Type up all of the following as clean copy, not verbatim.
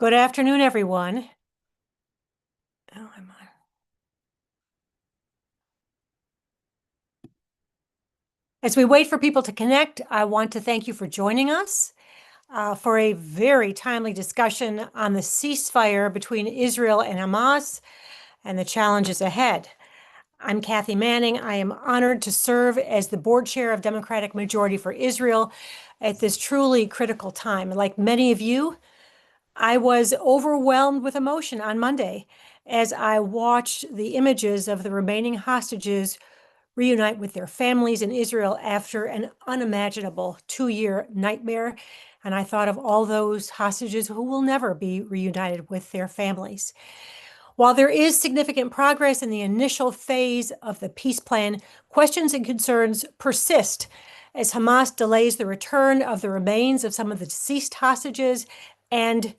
Good afternoon, everyone. Oh, I'm on. As we wait for people to connect, I want to thank you for joining us for a very timely discussion on the ceasefire between Israel and Hamas and the challenges ahead. I'm Kathy Manning. I am honored to serve as the board chair of Democratic Majority for Israel at this truly critical time. Like many of you, I was overwhelmed with emotion on Monday as I watched the images of the remaining hostages reunite with their families in Israel after an unimaginable 2-year nightmare. And I thought of all those hostages who will never be reunited with their families. While there is significant progress in the initial phase of the peace plan, questions and concerns persist as Hamas delays the return of the remains of some of the deceased hostages and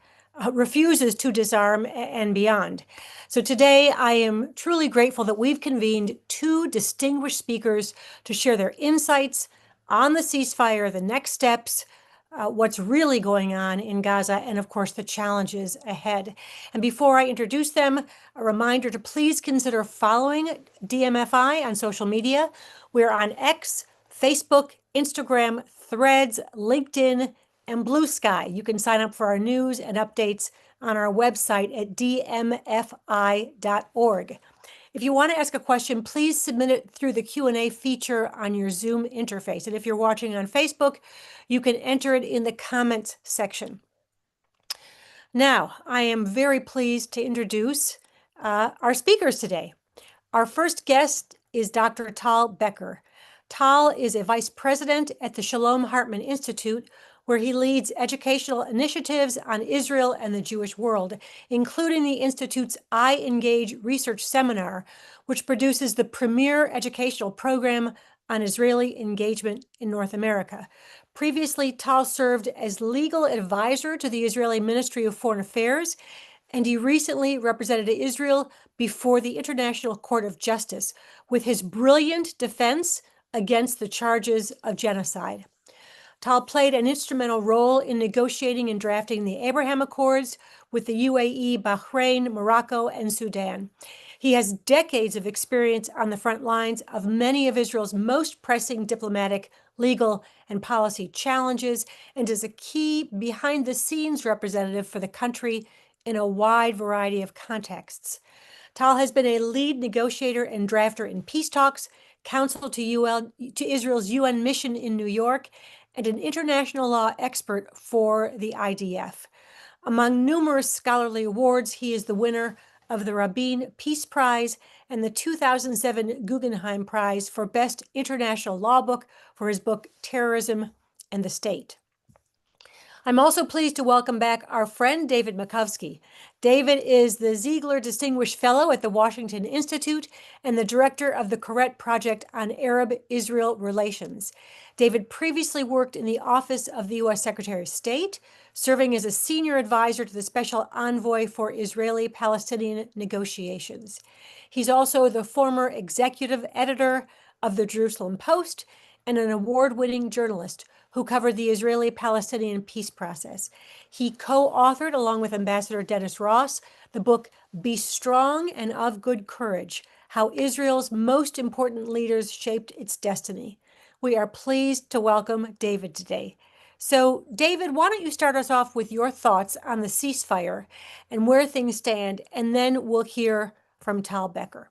refuses to disarm and beyond. So today, I am truly grateful that we've convened two distinguished speakers to share their insights on the ceasefire, the next steps, what's really going on in Gaza, and of course, the challenges ahead. And before I introduce them, a reminder to please consider following DMFI on social media. We're on X, Facebook, Instagram, Threads, LinkedIn, and Blue Sky. You can sign up for our news and updates on our website at dmfi.org. If you want to ask a question, please submit it through the Q&A feature on your Zoom interface. And if you're watching on Facebook, you can enter it in the comments section. Now, I am very pleased to introduce our speakers today. Our first guest is Dr. Tal Becker. Tal is a vice president at the Shalom Hartman Institute, where he leads educational initiatives on Israel and the Jewish world, including the Institute's I Engage research seminar, which produces the premier educational program on Israeli engagement in North America. Previously, Tal served as legal advisor to the Israeli Ministry of Foreign Affairs, and he recently represented Israel before the International Court of Justice with his brilliant defense against the charges of genocide. Tal played an instrumental role in negotiating and drafting the Abraham Accords with the UAE, Bahrain, Morocco, and Sudan. He has decades of experience on the front lines of many of Israel's most pressing diplomatic, legal, and policy challenges, and is a key behind-the-scenes representative for the country in a wide variety of contexts. Tal has been a lead negotiator and drafter in peace talks, counsel to Israel's UN mission in New York, and an international law expert for the IDF. Among numerous scholarly awards, he is the winner of the Rabin Peace Prize and the 2007 Guggenheim Prize for Best International Law Book for his book, Terrorism and the State. I'm also pleased to welcome back our friend, David Makovsky. David is the Ziegler Distinguished Fellow at the Washington Institute and the director of the Correct Project on Arab-Israel Relations. David previously worked in the Office of the U.S. Secretary of State, serving as a senior advisor to the Special Envoy for Israeli-Palestinian negotiations. He's also the former executive editor of the Jerusalem Post and an award-winning journalist who covered the Israeli-Palestinian peace process. He co-authored, along with Ambassador Dennis Ross, the book Be Strong and of Good Courage: How Israel's Most Important Leaders Shaped Its Destiny. We are pleased to welcome David today. So, David, why don't you start us off with your thoughts on the ceasefire and where things stand, and then we'll hear from Tal Becker.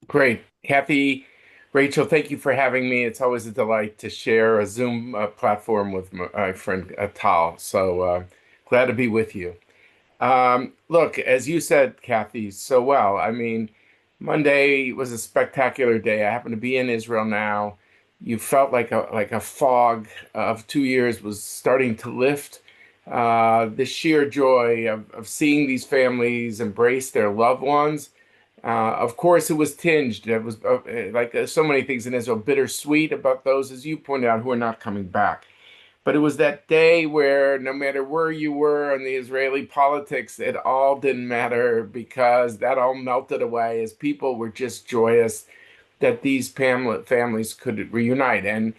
Great. Kathy, Rachel, thank you for having me. It's always a delight to share a Zoom platform with my friend Tal. So glad to be with you. Look, as you said, Kathy, so well. I mean, Monday was a spectacular day. I happen to be in Israel now. You felt like a fog of 2 years was starting to lift. The sheer joy of seeing these families embrace their loved ones. Of course, it was tinged. It was like so many things in Israel, bittersweet about those, as you pointed out, who are not coming back. But it was that day where no matter where you were in the Israeli politics, it all didn't matter because that all melted away as people were just joyous that these families could reunite. And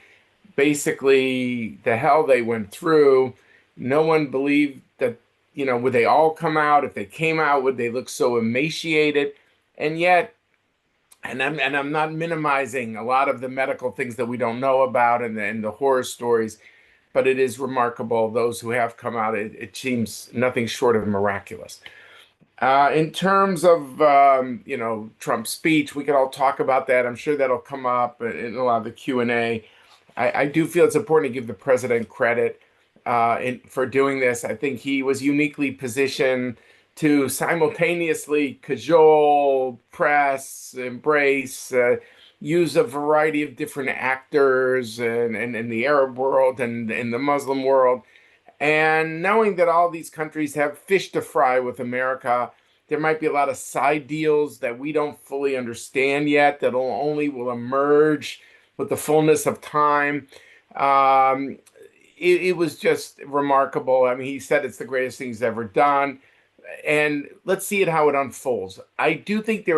basically, the hell they went through, no one believed that, would they all come out? If they came out, would they look so emaciated? And yet, and I'm not minimizing a lot of the medical things that we don't know about and the horror stories, but it is remarkable. Those who have come out, it seems nothing short of miraculous. In terms of Trump's speech, we could all talk about that. I'm sure that'll come up in a lot of the Q&A. I do feel it's important to give the president credit for doing this. I think he was uniquely positioned to simultaneously cajole, press, embrace, use a variety of different actors and in the Arab world and in the Muslim world. And knowing that all these countries have fish to fry with America, there might be a lot of side deals that we don't fully understand yet that will emerge with the fullness of time. It was just remarkable. I mean, he said it's the greatest thing he's ever done. And let's see how it unfolds. I do think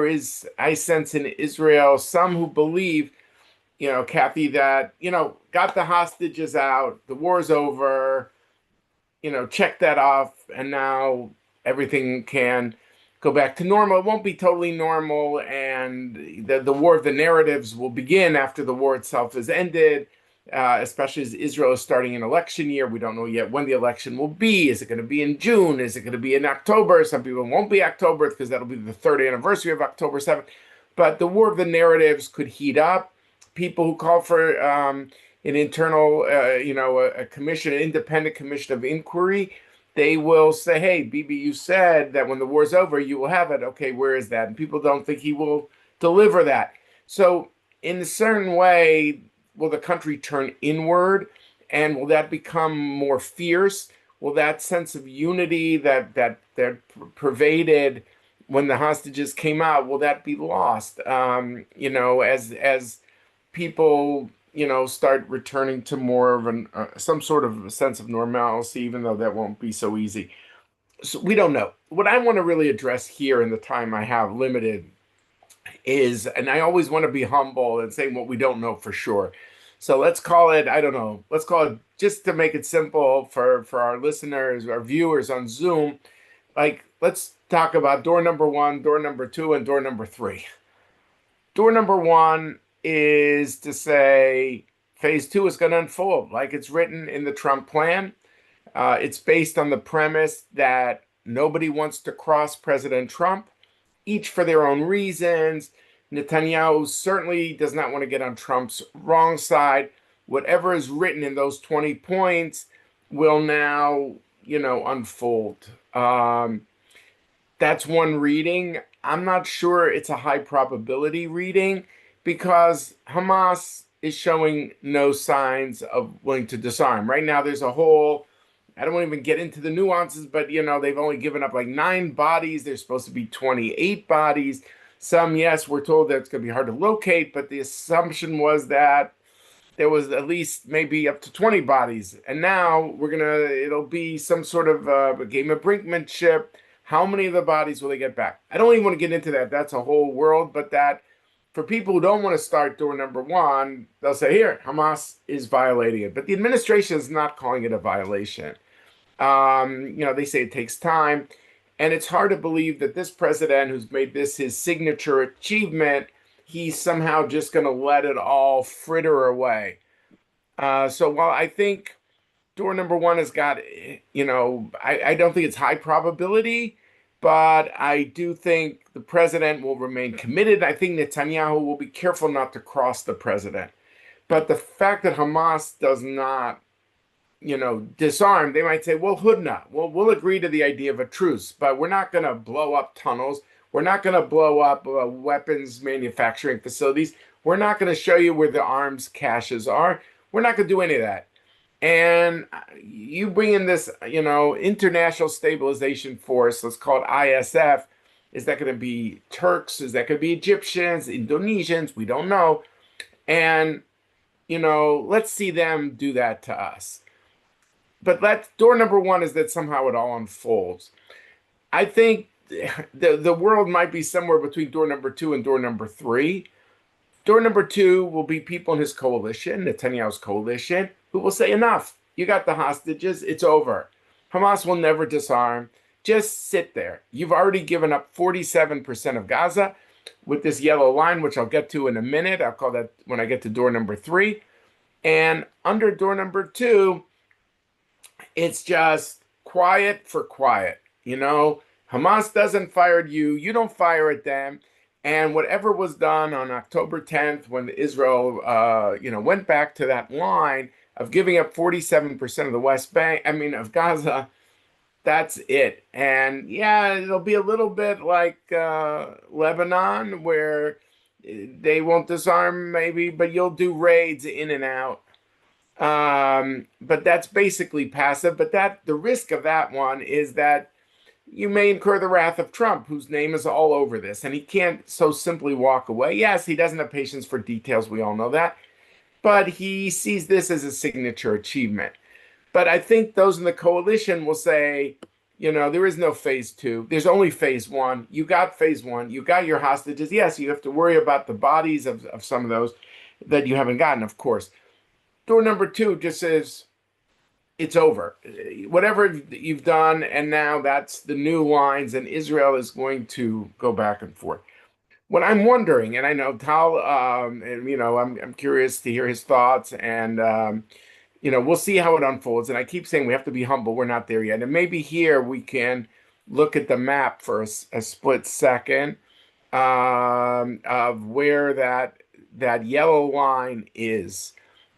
I sense in Israel some who believe, Kathy, that, got the hostages out, the war's over, check that off, and now everything can go back to normal. It won't be totally normal, and the war of the narratives will begin after the war itself is ended, especially as Israel is starting an election year. We don't know yet when the election will be. Is it going to be in June? Is it going to be in October? Some people won't be October because that'll be the third anniversary of October 7th. But the war of the narratives could heat up. People who call for an internal, a commission, an independent commission of inquiry, they will say, hey, Bibi, you said that when the war's over, you will have it. Okay, where is that? And people don't think he will deliver that. So in a certain way, will the country turn inward? And will that become more fierce? Will that sense of unity that pervaded when the hostages came out, will that be lost? As people, start returning to more of some sort of a sense of normalcy, even though that won't be so easy. So we don't know. What I want to really address here in the time I have limited is, and I always want to be humble and saying what we don't know for sure. So let's call it, I don't know, let's call it, just to make it simple for our listeners, our viewers on Zoom, like, let's talk about door number 1, door number 2, and door number 3. Door number 1 is to say phase 2 is going to unfold like it's written in the Trump plan. It's based on the premise that nobody wants to cross President Trump, each for their own reasons. Netanyahu certainly does not want to get on Trump's wrong side. Whatever is written in those 20 points will now, unfold. That's one reading. I'm not sure it's a high probability reading because Hamas is showing no signs of willing to disarm. Right now, there's a whole, I don't want to even get into the nuances, but, they've only given up like 9 bodies. There's supposed to be 28 bodies. Some, yes, we're told that it's going to be hard to locate, but the assumption was that there was at least maybe up to 20 bodies. And now it'll be some sort of a game of brinkmanship. How many of the bodies will they get back? I don't even want to get into that. That's a whole world. But that, for people who don't want to start door number 1, they'll say, here, Hamas is violating it. But the administration is not calling it a violation. They say it takes time. And it's hard to believe that this president, who's made this his signature achievement, he's somehow just going to let it all fritter away. So while I think door number 1 has got, I don't think it's high probability, but I do think the president will remain committed. I think Netanyahu will be careful not to cross the president. But the fact that Hamas does not, disarm, they might say, well, Hudna, we'll agree to the idea of a truce, but we're not going to blow up tunnels. We're not going to blow up weapons manufacturing facilities. We're not going to show you where the arms caches are. We're not going to do any of that. And you bring in this, international stabilization force, let's call it ISF. Is that going to be Turks? Is that going to be Egyptians, Indonesians? We don't know. And, let's see them do that to us. But door number 1 is that somehow it all unfolds. I think the world might be somewhere between door number 2 and door number 3. Door number 2 will be people in his coalition, Netanyahu's coalition, who will say, enough. You got the hostages. It's over. Hamas will never disarm. Just sit there. You've already given up 47% of Gaza with this yellow line, which I'll get to in a minute. I'll call that when I get to door number 3. And under door number 2, it's just quiet for quiet. Hamas doesn't fire at you, you don't fire at them. And whatever was done on October 10th when Israel, went back to that line of giving up 47% of the West Bank, of Gaza, that's it. And yeah, it'll be a little bit like Lebanon, where they won't disarm maybe, but you'll do raids in and out. But that's basically passive. But the risk of that one is that you may incur the wrath of Trump, whose name is all over this, and he can't so simply walk away. Yes, he doesn't have patience for details. We all know that. But he sees this as a signature achievement. But I think those in the coalition will say, there is no phase 2. There's only phase 1. You got phase 1. You got your hostages. Yes, you have to worry about the bodies of some of those that you haven't gotten, of course. Door number 2 just says, it's over. Whatever you've done, and now that's the new lines, and Israel is going to go back and forth. What I'm wondering, and I know Tal, I'm curious to hear his thoughts, and we'll see how it unfolds. And I keep saying we have to be humble. We're not there yet. And maybe here we can look at the map for a split second of where that yellow line is,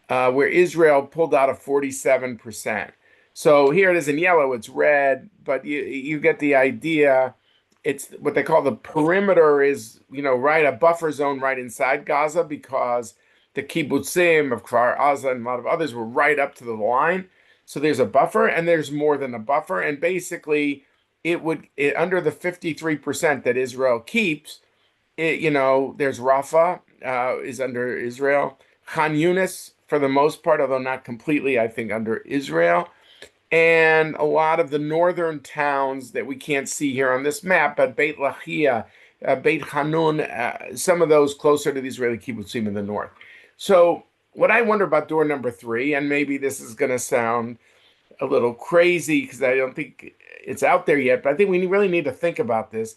where Israel pulled out of 47%. So here it is in yellow. It's red, but you get the idea. It's what they call the perimeter is, right, a buffer zone right inside Gaza, because the kibbutzim of Kfar Aza and a lot of others were right up to the line. So there's a buffer, and there's more than a buffer. And basically, under the 53% that Israel keeps, there's Rafah is under Israel. Khan Yunis, for the most part, although not completely, I think, under Israel. And a lot of the northern towns that we can't see here on this map, but Beit Lahia, Beit Hanun, some of those closer to the Israeli kibbutzim in the north. So what I wonder about door number 3, and maybe this is going to sound a little crazy because I don't think it's out there yet, but I think we really need to think about this.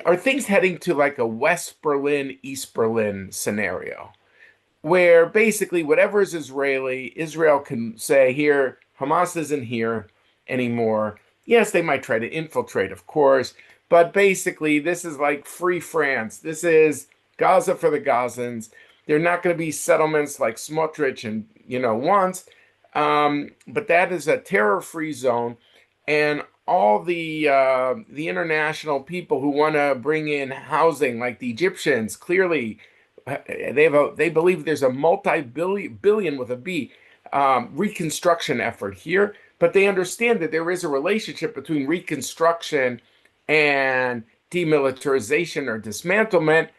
Are things heading to like a West Berlin, East Berlin scenario, where basically whatever is Israeli, Israel can say, here, Hamas isn't here anymore. Yes, they might try to infiltrate, of course, but basically this is like free France. This is Gaza for the Gazans. They're not going to be settlements like Smotrich and, wants, but that is a terror-free zone. And all the international people who want to bring in housing, like the Egyptians, clearly they believe there's a multi-billion with a B reconstruction effort here, but they understand that there is a relationship between reconstruction and demilitarization or dismantlement,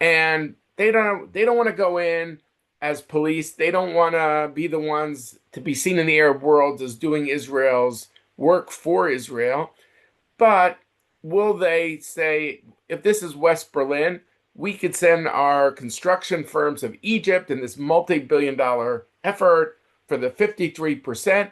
and they don't want to go in as police. They don't want to be the ones to be seen in the Arab world as doing Israel's work for Israel. But will they say, if this is West Berlin, we could send our construction firms of Egypt in this multi-billion-dollar effort for the 53%,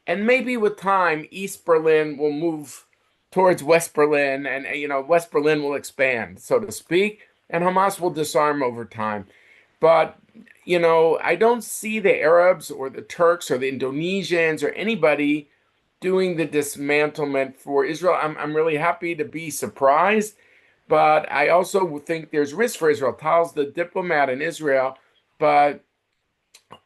and maybe with time, East Berlin will move towards West Berlin, and West Berlin will expand, so to speak, and Hamas will disarm over time. But I don't see the Arabs or the Turks or the Indonesians or anybody doing the dismantlement for Israel. I'm really happy to be surprised, but I also think there's risk for Israel. Tal's the diplomat in Israel, but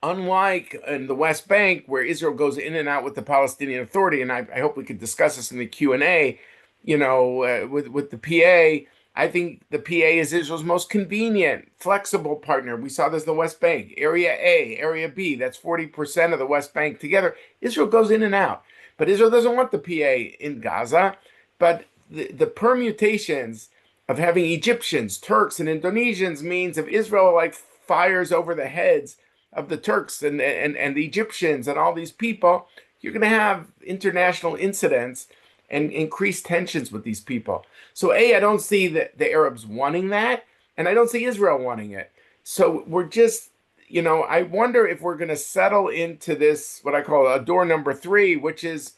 unlike in the West Bank, where Israel goes in and out with the Palestinian Authority, and I hope we could discuss this in the Q&A, with the PA, I think the PA is Israel's most convenient, flexible partner. We saw this in the West Bank, Area A, Area B, that's 40% of the West Bank together. Israel goes in and out, but Israel doesn't want the PA in Gaza. But the permutations of having Egyptians, Turks, and Indonesians means if Israel fires over the heads of the Turks and the Egyptians and all these people, you're going to have international incidents and increased tensions with these people. So I don't see the Arabs wanting that, and I don't see Israel wanting it. So we're just, I wonder if we're going to settle into this, what I call a door number 3, which is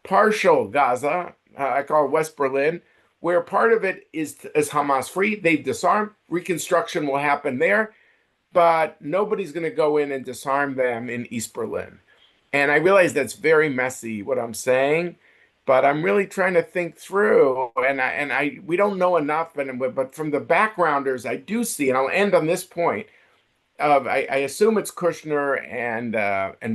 partial Gaza, I call it West Berlin, where part of it is Hamas free. They've disarmed. Reconstruction will happen there, but nobody's going to go in and disarm them in East Berlin. And I realize that's very messy, what I'm saying, but I'm really trying to think through. And we don't know enough, but from the backgrounders, I do see, and I'll end on this point. I assume it's Kushner and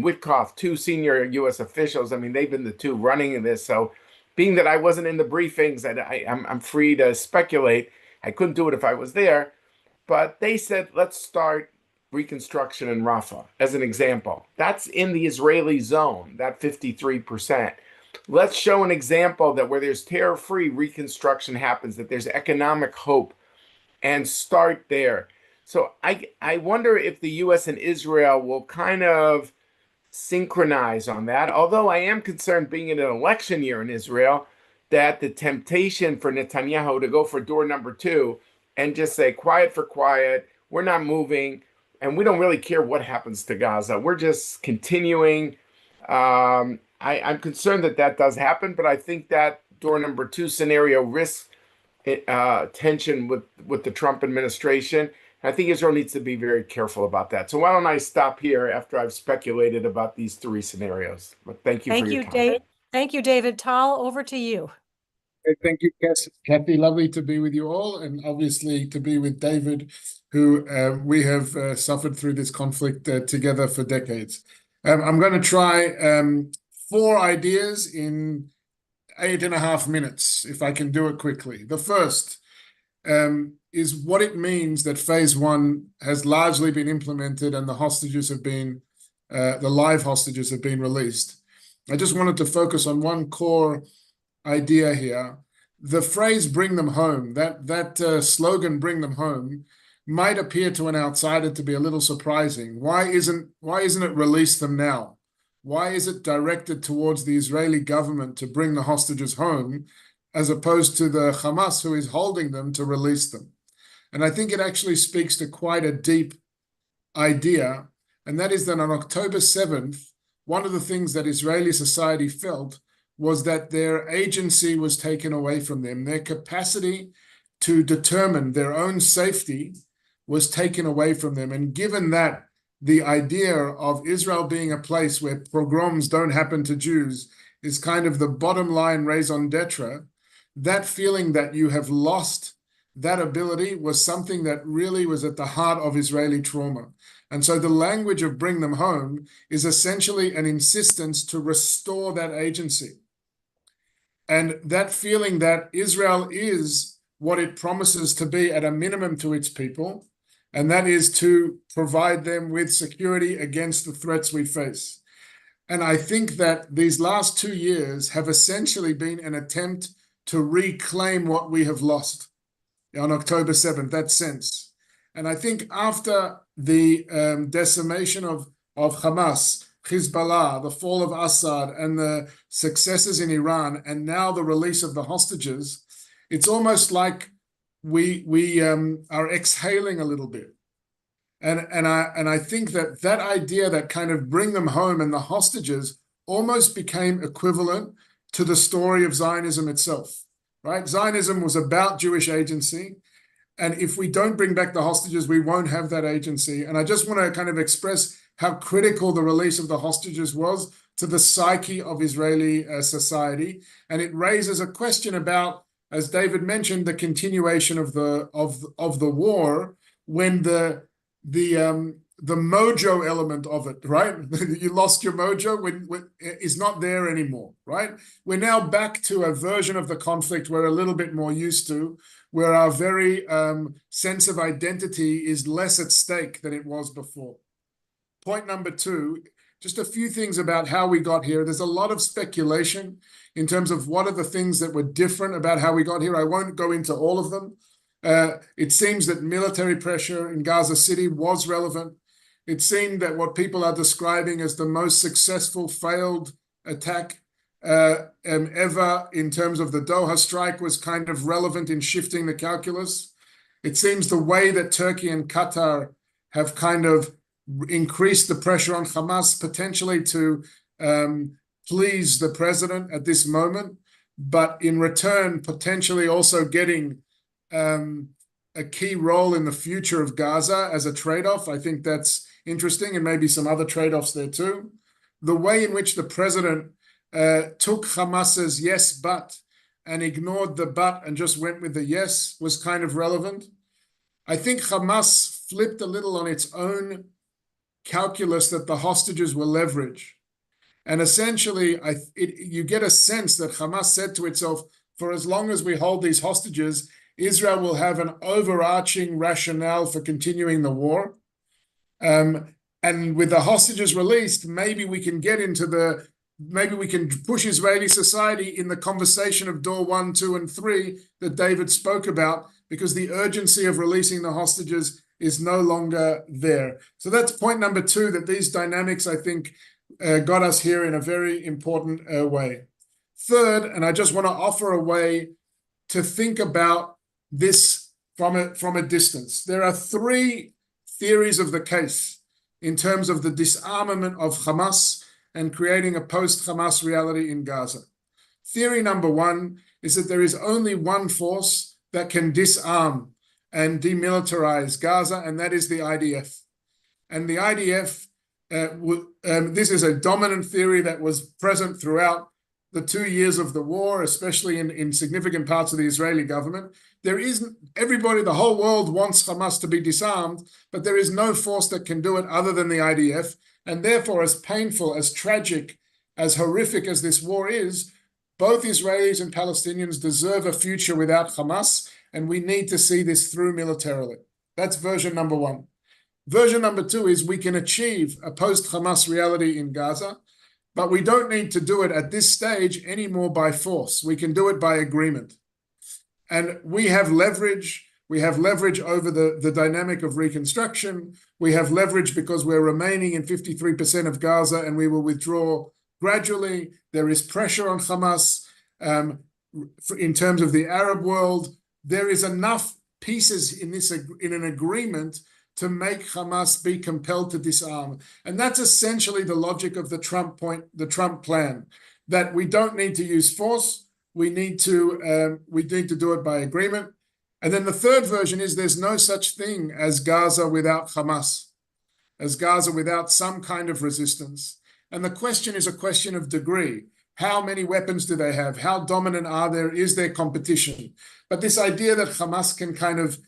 Witkoff, two senior U.S. officials. I mean, they've been the two running this. So, being that I wasn't in the briefings, I'm free to speculate. I couldn't do it if I was there, but they said let's start reconstruction in Rafah as an example. That's in the Israeli zone, that 53%. Let's show an example that where there's terror-free reconstruction happens, that there's economic hope, and start there. So I wonder if the U.S. and Israel will kind of synchronize on that. Although I am concerned, being in an election year in Israel, that the temptation for Netanyahu to go for door number two and just say, quiet for quiet, we're not moving, and we don't really care what happens to Gaza. We're just continuing. I'm concerned that that does happen, but I think that door number two scenario risks tension with the Trump administration. I think Israel needs to be very careful about that. So why don't I stop here after I've speculated about these three scenarios? But thank you for your time. Thank you, David. Tal, over to you. Thank you, Kathy. Lovely to be with you all, and obviously to be with David, who we have suffered through this conflict together for decades. I'm going to try 4 ideas in 8.5 minutes, if I can do it quickly. The first is what it means that phase 1 has largely been implemented and the hostages have been, the live hostages have been released. I just wanted to focus on one core idea here. The phrase "bring them home," that slogan "bring them home," might appear to an outsider to be a little surprising. Why isn't it "release them now"? Why is it directed towards the Israeli government to bring the hostages home, as opposed to the Hamas who is holding them to release them? And I think it actually speaks to quite a deep idea, and that is that on October 7th, one of the things that Israeli society felt was that their agency was taken away from them. Their capacity to determine their own safety was taken away from them. And given that the idea of Israel being a place where pogroms don't happen to Jews is kind of the bottom line raison d'etre, that feeling that you have lost that ability was something that really was at the heart of Israeli trauma. And so the language of "bring them home" is essentially an insistence to restore that agency. And that feeling that Israel is what it promises to be at a minimum to its people, and that is to provide them with security against the threats we face. And I think that these last 2 years have essentially been an attempt to reclaim what we have lost on October 7th, that sense. And I think after the decimation of Hamas, Hezbollah, the fall of Assad, and the successes in Iran, and now the release of the hostages, it's almost like we are exhaling a little bit. And I think that idea that kind of "bring them home" and the hostages almost became equivalent to the story of Zionism itself, right? Zionism was about Jewish agency. And if we don't bring back the hostages, we won't have that agency. And I just want to kind of express how critical the release of the hostages was to the psyche of Israeli society. And it raises a question about, as David mentioned, the continuation of the war, when the mojo element of it, right? You lost your mojo when is not there anymore, right? We're now back to a version of the conflict we're a little bit more used to, where our very sense of identity is less at stake than it was before. Point number 2, just a few things about how we got here. There's a lot of speculation in terms of what are the things that were different about how we got here. I won't go into all of them. It seems that military pressure in Gaza City was relevant. It seemed that what people are describing as the most successful failed attack ever in terms of the Doha strike was kind of relevant in shifting the calculus. It seems the way that Turkey and Qatar have kind of increased the pressure on Hamas potentially to please the president at this moment, but in return, potentially also getting a key role in the future of Gaza as a trade-off. I think that's interesting, and maybe some other trade-offs there too. The way in which the president took Hamas's yes, but, and ignored the but and just went with the yes was kind of relevant. I think Hamas flipped a little on its own calculus that the hostages were leverage. And essentially, you get a sense that Hamas said to itself, for as long as we hold these hostages, Israel will have an overarching rationale for continuing the war. And with the hostages released, maybe we can push Israeli society in the conversation of door 1, 2, and 3 that David spoke about, because the urgency of releasing the hostages is no longer there. So that's point number 2, that these dynamics, I think, got us here in a very important way. Third, and I just want to offer a way to think about this from a distance. There are 3 theories of the case in terms of the disarmament of Hamas and creating a post-Hamas reality in Gaza. Theory number 1 is that there is only one force that can disarm and demilitarize Gaza, and that is the IDF. And the IDF, this is a dominant theory that was present throughout the 2 years of the war, especially in significant parts of the Israeli government. There isn't, everybody, the whole world wants Hamas to be disarmed, but there is no force that can do it other than the IDF. And therefore, as painful, as tragic, as horrific as this war is, both Israelis and Palestinians deserve a future without Hamas, and we need to see this through militarily. That's version number 1. Version number 2 is we can achieve a post-Hamas reality in Gaza, but we don't need to do it at this stage anymore by force. We can do it by agreement. And we have leverage. We have leverage over the dynamic of reconstruction. We have leverage because we're remaining in 53% of Gaza and we will withdraw gradually. There is pressure on Hamas in terms of the Arab world. There is enough pieces in an agreement to make Hamas be compelled to disarm. And that's essentially the logic of the Trump plan, that we don't need to use force. We need to do it by agreement. And then the third version is there's no such thing as Gaza without Hamas, as Gaza without some kind of resistance. And the question is a question of degree. How many weapons do they have? How dominant are there? Is there competition? But this idea that Hamas can kind of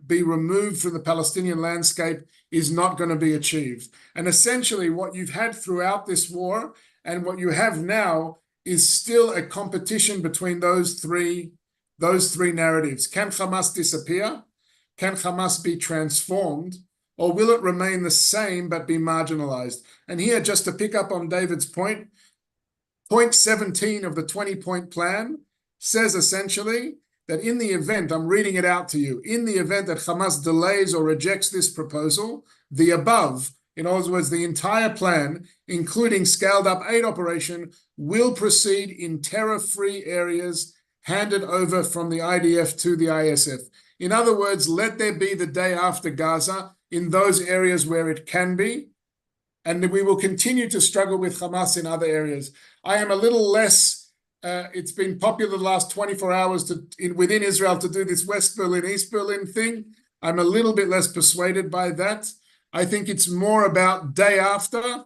be removed from the Palestinian landscape is not going to be achieved. And essentially what you've had throughout this war and what you have now is still a competition between those three narratives. Can Hamas disappear? Can Hamas be transformed? Or will it remain the same but be marginalized? And here, just to pick up on David's point 17 of the 20-point plan says essentially that in the event, I'm reading it out to you, in the event that Hamas delays or rejects this proposal, the above, in other words, the entire plan, including scaled-up aid operation, will proceed in terror-free areas handed over from the IDF to the ISF. In other words, let there be the day after Gaza in those areas where it can be, and we will continue to struggle with Hamas in other areas. I am a little less, it's been popular the last 24 hours within Israel to do this West Berlin, East Berlin thing. I'm a little bit less persuaded by that. I think it's more about day after,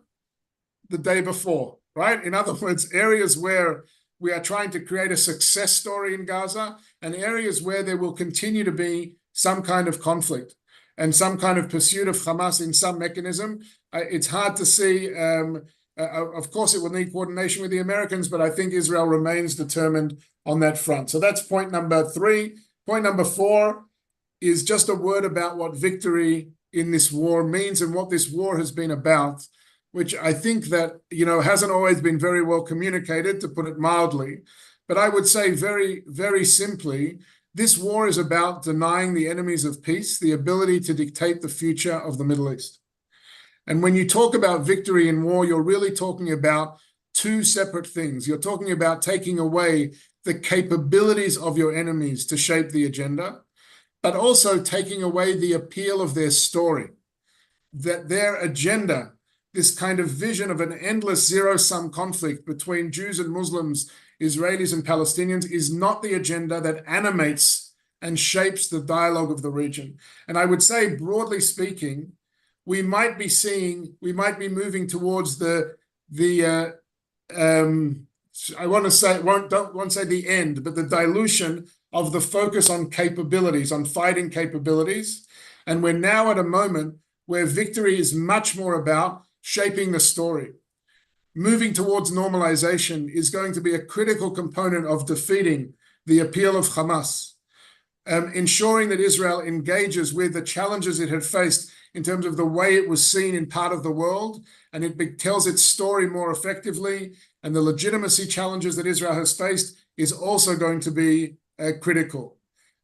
the day before, right? In other words, areas where we are trying to create a success story in Gaza and areas where there will continue to be some kind of conflict and some kind of pursuit of Hamas in some mechanism. It's hard to see. Of course, it will need coordination with the Americans, but I think Israel remains determined on that front. So that's point number 3. Point number 4 is just a word about what victory in this war means and what this war has been about, which I think that, hasn't always been very well communicated, to put it mildly. But I would say very, very simply, this war is about denying the enemies of peace the ability to dictate the future of the Middle East. And when you talk about victory in war, you're really talking about 2 separate things. You're talking about taking away the capabilities of your enemies to shape the agenda, but also taking away the appeal of their story, that their agenda, this kind of vision of an endless zero-sum conflict between Jews and Muslims, Israelis and Palestinians is not the agenda that animates and shapes the dialogue of the region. And I would say, broadly speaking, we might be moving towards I want to say, don't want to say the end, but the dilution of the focus on capabilities, on fighting capabilities. And we're now at a moment where victory is much more about shaping the story. Moving towards normalization is going to be a critical component of defeating the appeal of Hamas. Ensuring that Israel engages with the challenges it had faced in terms of the way it was seen in part of the world, and it tells its story more effectively, and the legitimacy challenges that Israel has faced is also going to be critical.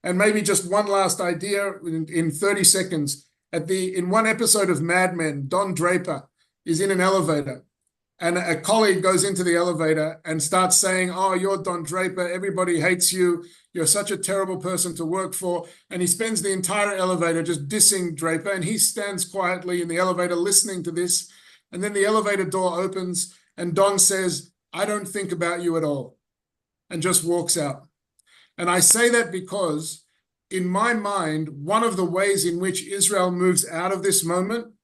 And maybe just one last idea in 30 seconds. In one episode of Mad Men, Don Draper is in an elevator, and a colleague goes into the elevator and starts saying, "Oh, you're Don Draper, everybody hates you, you're such a terrible person to work for." And he spends the entire elevator just dissing Draper, and he stands quietly in the elevator listening to this. And then the elevator door opens, and Don says, "I don't think about you at all," and just walks out. And I say that because, in my mind, one of the ways in which Israel moves out of this moment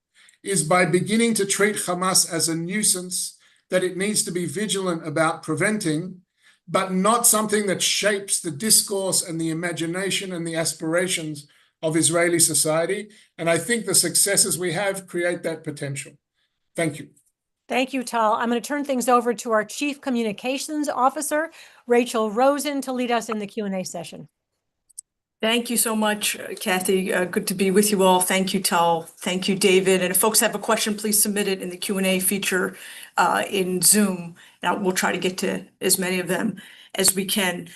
is by beginning to treat Hamas as a nuisance that it needs to be vigilant about preventing, but not something that shapes the discourse and the imagination and the aspirations of Israeli society. And I think the successes we have create that potential. Thank you. Thank you, Tal. I'm going to turn things over to our Chief Communications Officer, Rachel Rosen, to lead us in the Q&A session. Thank you so much, Kathy. Good to be with you all. Thank you, Tal. Thank you, David. And if folks have a question, please submit it in the Q&A feature in Zoom. Now, we'll try to get to as many of them as we can.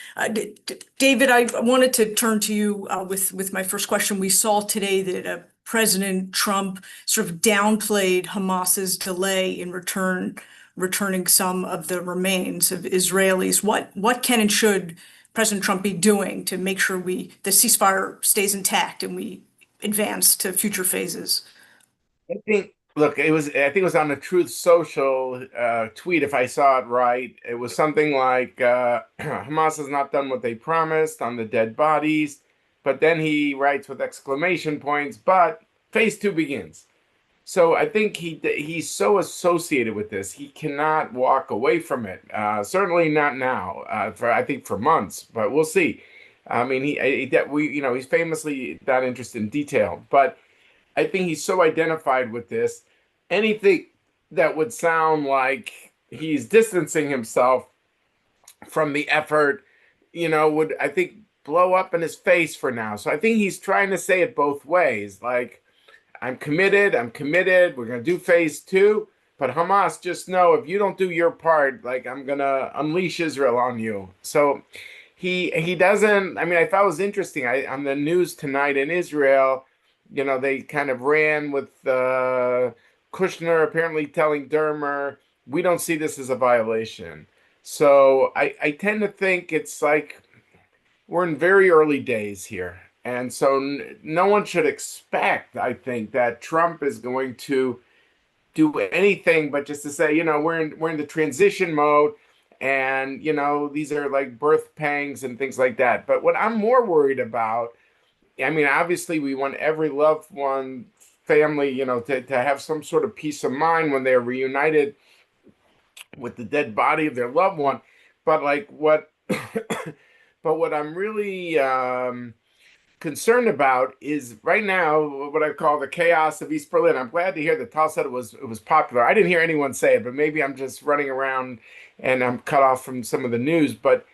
David, I wanted to turn to you with my first question. We saw today that President Trump sort of downplayed Hamas's delay in returning some of the remains of Israelis. What can and should President Trump be doing to make sure the ceasefire stays intact and we advance to future phases? I think it was on the Truth Social tweet, if I saw it right. It was something like Hamas has not done what they promised on the dead bodies, but then he writes with exclamation points, but phase 2 begins. So I think he's so associated with this, he cannot walk away from it. Certainly not now. I think for months, but we'll see. I mean, he's famously not interested in detail, but I think he's so identified with this. Anything that would sound like he's distancing himself from the effort, would, I think, blow up in his face for now. So I think he's trying to say it both ways, like, I'm committed, we're going to do phase 2, but Hamas, just know if you don't do your part, like, I'm going to unleash Israel on you. So he doesn't, I mean, I thought it was interesting. On the news tonight in Israel, they kind of ran with Kushner apparently telling Dermer, we don't see this as a violation. So I tend to think it's like we're in very early days here. And so no one should expect, I think, that Trump is going to do anything but just to say, we're in the transition mode, and these are like birth pangs and things like that. But what I'm more worried about, I mean, obviously we want every loved one, family, to have some sort of peace of mind when they're reunited with the dead body of their loved one. But what I'm really concerned about is right now what I call the chaos of East Berlin. I'm glad to hear that Tal said it was popular. I didn't hear anyone say it, but maybe I'm just running around and I'm cut off from some of the news. But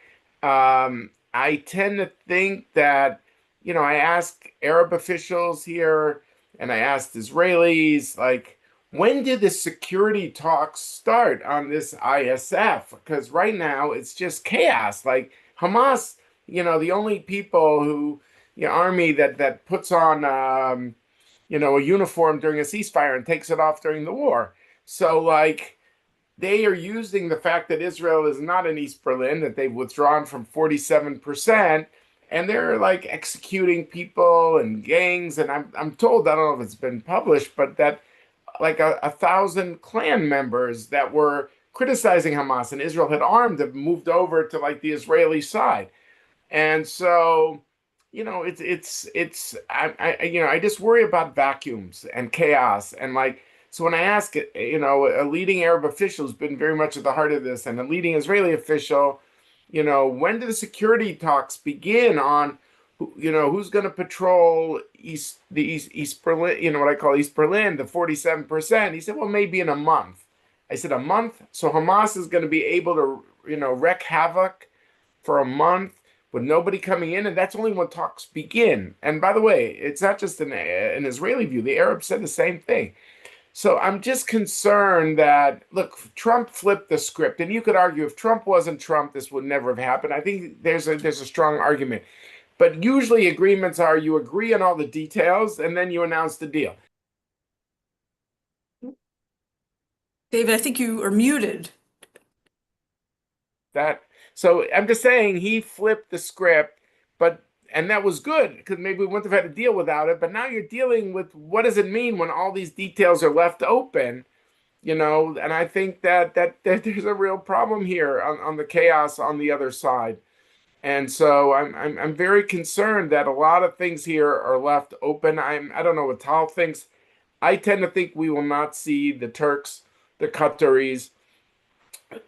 I tend to think that, I ask Arab officials here and I asked Israelis, like, when did the security talks start on this ISF? Because right now it's just chaos. Like Hamas, the only people who, army that puts on, a uniform during a ceasefire and takes it off during the war. So, they are using the fact that Israel is not in East Berlin, that they've withdrawn from 47%, and they're executing people and gangs. And I'm told, I don't know if it's been published, but that like 1,000 Klan members that were criticizing Hamas, and Israel had armed have moved over to like the Israeli side. And so, I just worry about vacuums and chaos. And like, so when I ask, a leading Arab official who's been very much at the heart of this, and a leading Israeli official, when do the security talks begin on, who's going to patrol East Berlin, what I call East Berlin, the 47%. He said, well, maybe in a month. I said, a month? So Hamas is going to be able to, wreak havoc for a month with nobody coming in, and that's only when talks begin. And by the way, it's not just an Israeli view. The Arabs said the same thing. So I'm just concerned that, look, Trump flipped the script, and you could argue if Trump wasn't Trump, this would never have happened. I think there's a strong argument. But usually agreements are you agree on all the details, and then you announce the deal. David, I think you are muted. So I'm just saying he flipped the script, and that was good because maybe we wouldn't have had to deal without it. But now you're dealing with what does it mean when all these details are left open, and I think that there's a real problem here on the chaos on the other side. And so I'm very concerned that a lot of things here are left open. I don't know what Tal thinks. I tend to think we will not see the Turks, the Qataris,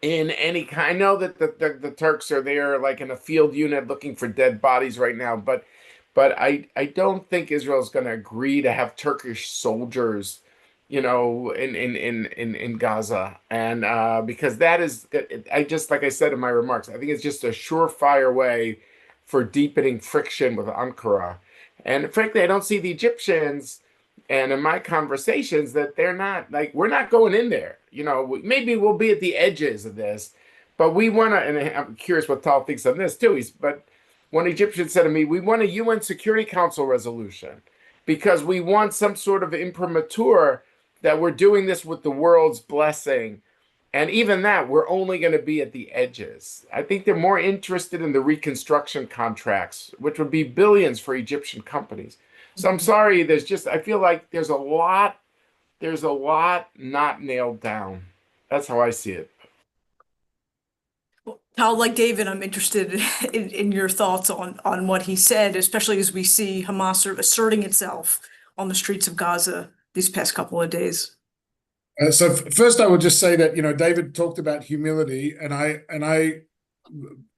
in any kind. I know that the Turks are there like in a field unit looking for dead bodies right now, but I don't think Israel's going to agree to have Turkish soldiers, in Gaza, and because that is, like I said in my remarks, I think it's just a surefire way for deepening friction with Ankara. And frankly, I don't see the Egyptians, and in my conversations, that they're not like, we're not going in there. Maybe we'll be at the edges of this, but we want to, and I'm curious what Tal thinks on this too. But one Egyptian said to me, we want a UN Security Council resolution because we want some sort of imprimatur that we're doing this with the world's blessing. And even that, we're only going to be at the edges. I think they're more interested in the reconstruction contracts, which would be billions for Egyptian companies. So I'm sorry, I feel like there's a lot not nailed down. That's how I see it. Well, Tal, like David, I'm interested in your thoughts on what he said, especially as we see Hamas sort of asserting itself on the streets of Gaza these past couple of days. So first, I would just say that David talked about humility, and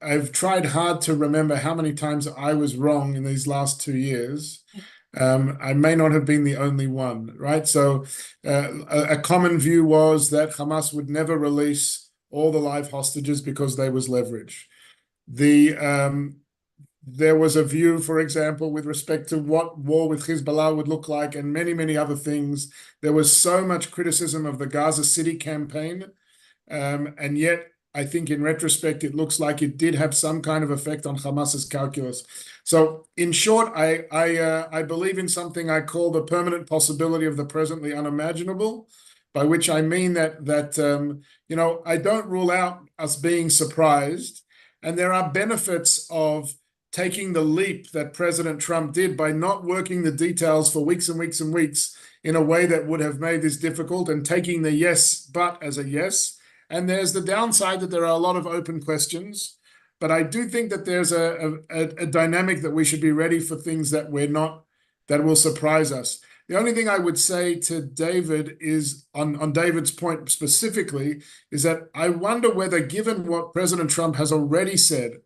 I've tried hard to remember how many times I was wrong in these last 2 years. I may not have been the only one, right? So a common view was that Hamas would never release all the live hostages because there was leverage. There was a view, for example, with respect to what war with Hezbollah would look like, and many, many other things. There was so much criticism of the Gaza City campaign, and yet I think in retrospect, it looks like it did have some kind of effect on Hamas's calculus. So in short, I believe in something I call the permanent possibility of the presently unimaginable, by which I mean that I don't rule out us being surprised, and there are benefits of taking the leap that President Trump did by not working the details for weeks and weeks and weeks in a way that would have made this difficult, and taking the yes, but as a yes. And there's the downside that there are a lot of open questions, but I do think that there's a dynamic that we should be ready for things that will surprise us. The only thing I would say to David is, on David's point specifically, is that I wonder whether, given what President Trump has already said,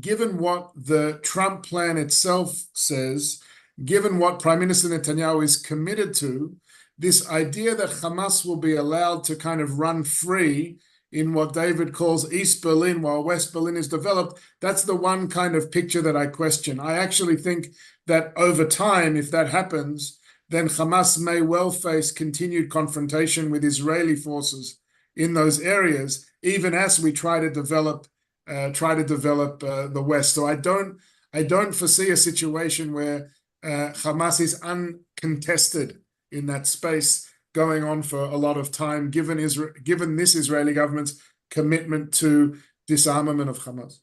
given what the Trump plan itself says, given what Prime Minister Netanyahu is committed to, this idea that Hamas will be allowed to kind of run free in what David calls East Berlin while West Berlin is developed, that's the one kind of picture that I question. I actually think that over time, if that happens, then Hamas may well face continued confrontation with Israeli forces in those areas, even as we try to develop the West. So I don't foresee a situation where Hamas is uncontested in that space going on for a lot of time, given this Israeli government's commitment to disarmament of Hamas.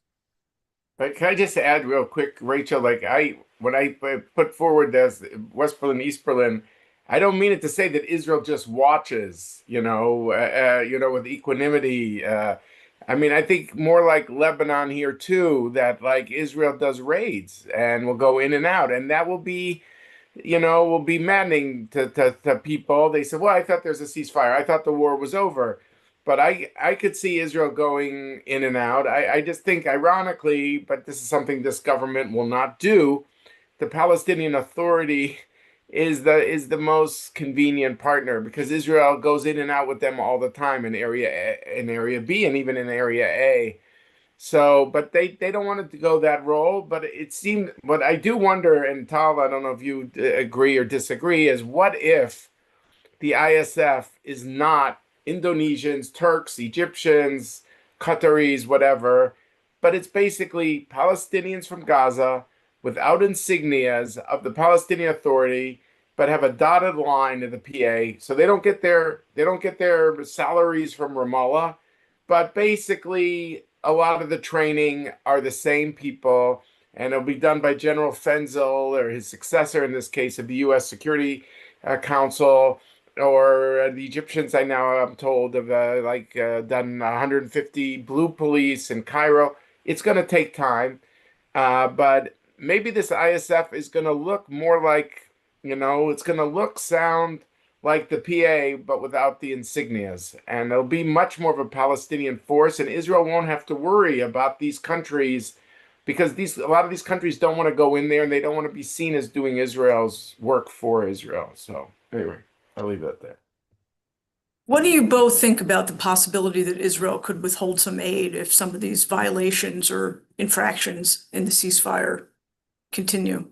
But can I just add real quick, Rachel? When I put forward as West Berlin, East Berlin, I don't mean it to say that Israel just watches, with equanimity. I mean, I think more like Lebanon here too, that like Israel does raids and will go in and out, and that will be maddening to people. They said, well, I thought there's a ceasefire. I thought the war was over. But I could see Israel going in and out. I just think, ironically, but this is something this government will not do, the Palestinian Authority is the most convenient partner because Israel goes in and out with them all the time in area B and even in area A. So, but they don't want it to go that role. But it seemed, but I do wonder, and Tal, I don't know if you agree or disagree, is what if the ISF is not Indonesians, Turks, Egyptians, Qataris, whatever, but it's basically Palestinians from Gaza without insignias of the Palestinian Authority, but have a dotted line to the PA, so they don't get their salaries from Ramallah, but basically a lot of the training are the same people, and it'll be done by General Fenzl or his successor in this case of the U.S. Security Council, or the Egyptians. I now I'm told have done 150 blue police in Cairo. It's going to take time, but maybe this ISF is going to look more like, it's going to sound like the PA, but without the insignias. And it'll be much more of a Palestinian force, and Israel won't have to worry about these countries because a lot of these countries don't want to go in there and they don't want to be seen as doing Israel's work for Israel. So anyway, I'll leave it at that. What do you both think about the possibility that Israel could withhold some aid if some of these violations or infractions in the ceasefire continue?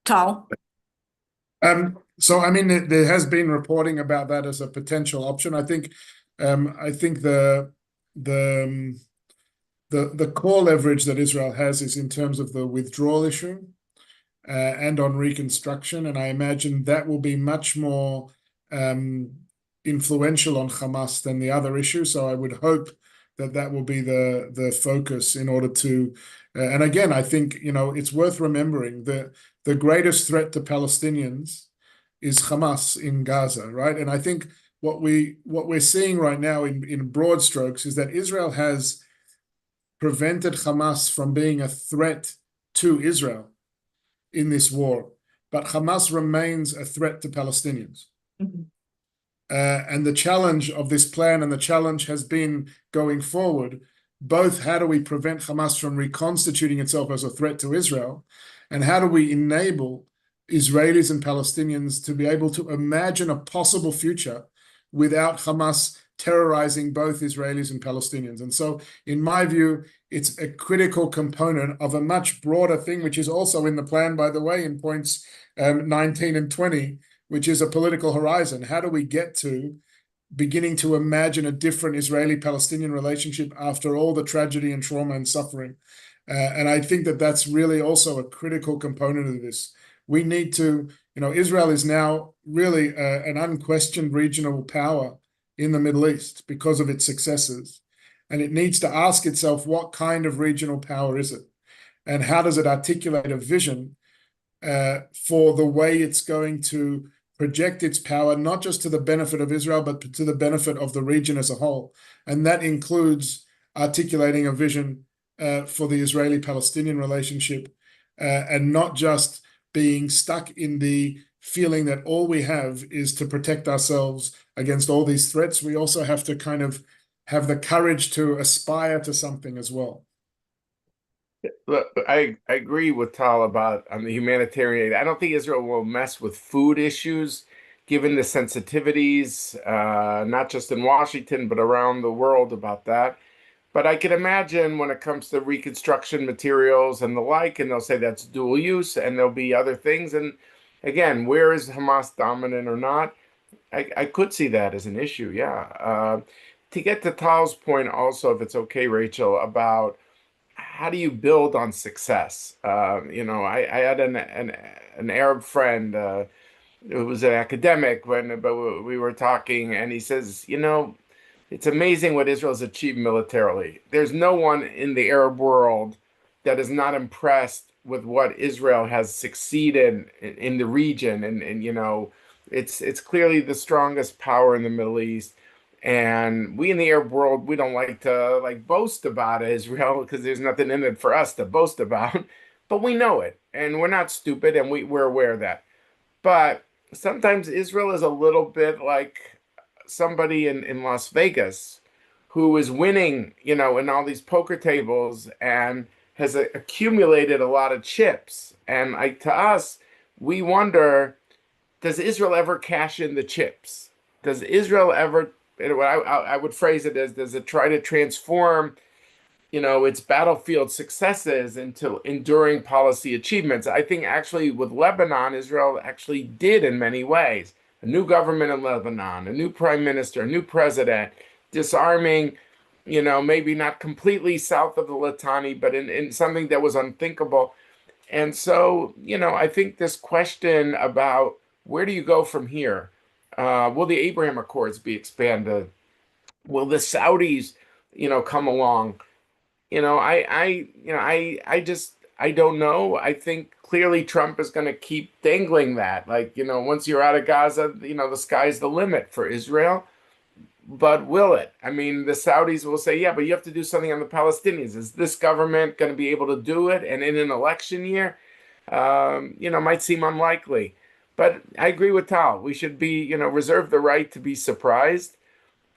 Tal? So, I mean, there has been reporting about that as a potential option. I think the core leverage that Israel has is in terms of the withdrawal issue and on reconstruction, and I imagine that will be much more influential on Hamas than the other issue. So I would hope that that will be the focus in order to. And again, I think it's worth remembering that the greatest threat to Palestinians is Hamas in Gaza, right? And I think what we're seeing right now in broad strokes is that Israel has prevented Hamas from being a threat to Israel in this war, but Hamas remains a threat to Palestinians. Mhm. And the challenge of this plan and the challenge has been going forward, both how do we prevent Hamas from reconstituting itself as a threat to Israel, and how do we enable Israelis and Palestinians to be able to imagine a possible future without Hamas terrorizing both Israelis and Palestinians. And so, in my view, it's a critical component of a much broader thing, which is also in the plan, by the way, in points 19 and 20, which is a political horizon. How do we get to beginning to imagine a different Israeli-Palestinian relationship after all the tragedy and trauma and suffering? And I think that that's really also a critical component of this. We need to, Israel is now really an unquestioned regional power in the Middle East because of its successes. And it needs to ask itself, what kind of regional power is it? And how does it articulate a vision for the way it's going to project its power, not just to the benefit of Israel, but to the benefit of the region as a whole? And that includes articulating a vision for the Israeli-Palestinian relationship, and not just being stuck in the feeling that all we have is to protect ourselves against all these threats. We also have to kind of have the courage to aspire to something as well. Look, I agree with Tal about on the humanitarian aid. I don't think Israel will mess with food issues, given the sensitivities, not just in Washington, but around the world about that. But I can imagine when it comes to reconstruction materials and the like, and they'll say that's dual use, and there'll be other things. And again, where is Hamas dominant or not? I could see that as an issue, yeah. To get to Tal's point also, if it's okay, Rachel, about how do you build on success? I had an Arab friend who was an academic but we were talking, and he says, it's amazing what Israel's achieved militarily. There's no one in the Arab world that is not impressed with what Israel has succeeded in the region. And it's clearly the strongest power in the Middle East. And we in the Arab world, we don't like to boast about Israel because there's nothing in it for us to boast about. But we know it, and we're not stupid, and we're aware of that. But sometimes Israel is a little bit like somebody in Las Vegas who is winning, in all these poker tables and has accumulated a lot of chips. And to us, we wonder, does Israel ever cash in the chips? Does Israel ever, I would phrase it as, does it try to transform, its battlefield successes into enduring policy achievements? I think actually with Lebanon, Israel actually did in many ways. A new government in Lebanon, a new prime minister, a new president, disarming, maybe not completely south of the Litani, but in something that was unthinkable. And so, I think this question about where do you go from here? Will the Abraham Accords be expanded? Will the Saudis, come along? I don't know. I think clearly Trump is going to keep dangling that. Once you're out of Gaza, the sky's the limit for Israel. But will it? I mean, the Saudis will say, yeah, but you have to do something on the Palestinians. Is this government going to be able to do it? And in an election year, might seem unlikely. But I agree with Tal. We should be, reserve the right to be surprised.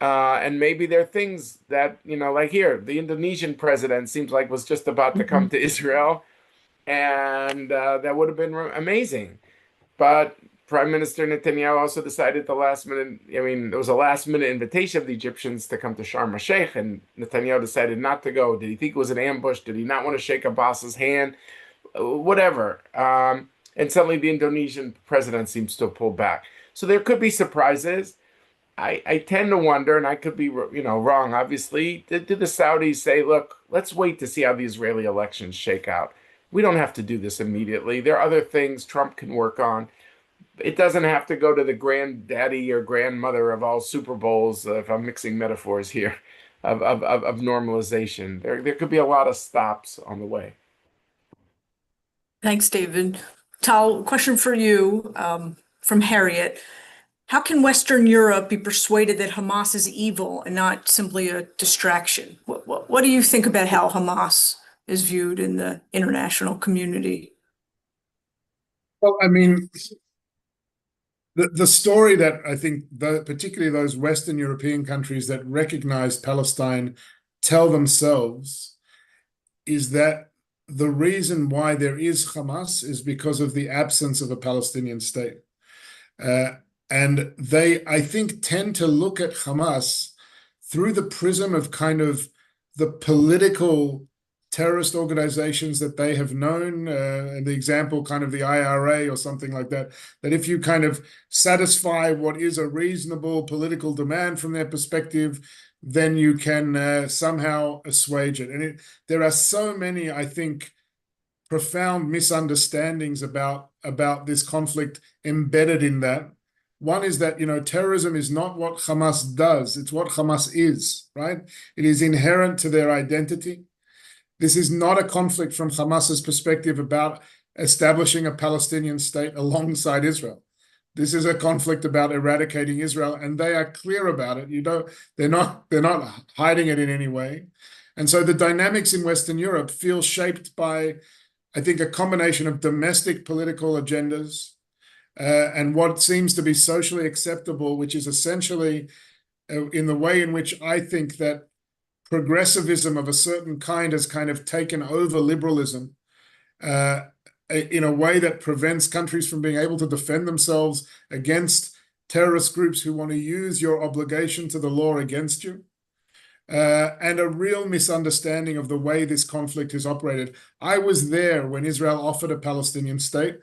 And maybe there are things that, like here, the Indonesian president seems like was just about to come to Israel. And that would have been amazing. But Prime Minister Netanyahu also decided there was a last minute invitation of the Egyptians to come to Sharm el-Sheikh, and Netanyahu decided not to go. Did he think it was an ambush? Did he not want to shake Abbas's hand? Whatever. And suddenly the Indonesian president seems to have pulled back. So there could be surprises. I tend to wonder, and I could be, wrong, obviously, did the Saudis say, look, let's wait to see how the Israeli elections shake out. We don't have to do this immediately. There are other things Trump can work on. It doesn't have to go to the granddaddy or grandmother of all Super Bowls, if I'm mixing metaphors here, of normalization. There could be a lot of stops on the way. Thanks, David. Tal, question for you from Harriet. How can Western Europe be persuaded that Hamas is evil and not simply a distraction? What do you think about how Hamas is viewed in the international community? Well, I mean, the story that I think, particularly those Western European countries that recognize Palestine tell themselves is that the reason why there is Hamas is because of the absence of a Palestinian state. And they, I think, tend to look at Hamas through the prism of kind of the political terrorist organizations that they have known, and the example kind of the IRA or something like that, that if you kind of satisfy what is a reasonable political demand from their perspective, then you can somehow assuage it. And there are so many, I think, profound misunderstandings about this conflict embedded in that. One is that, terrorism is not what Hamas does, it's what Hamas is, right? It is inherent to their identity. This is not a conflict from Hamas's perspective about establishing a Palestinian state alongside Israel. This is a conflict about eradicating Israel, and they are clear about it. They're not hiding it in any way. And so the dynamics in Western Europe feel shaped by, I think, a combination of domestic political agendas and what seems to be socially acceptable, which is essentially in the way in which I think that progressivism of a certain kind has kind of taken over liberalism in a way that prevents countries from being able to defend themselves against terrorist groups who want to use your obligation to the law against you, and a real misunderstanding of the way this conflict is operated. I was there when Israel offered a Palestinian state,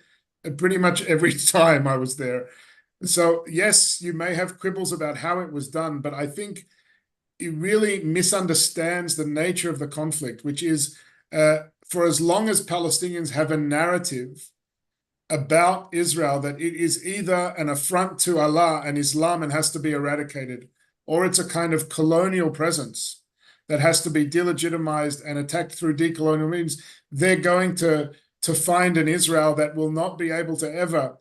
and pretty much every time I was there. So yes, you may have quibbles about how it was done, but I think it really misunderstands the nature of the conflict, which is for as long as Palestinians have a narrative about Israel that it is either an affront to Allah and Islam and has to be eradicated, or it's a kind of colonial presence that has to be delegitimized and attacked through decolonial means, they're going to find an Israel that will not be able to ever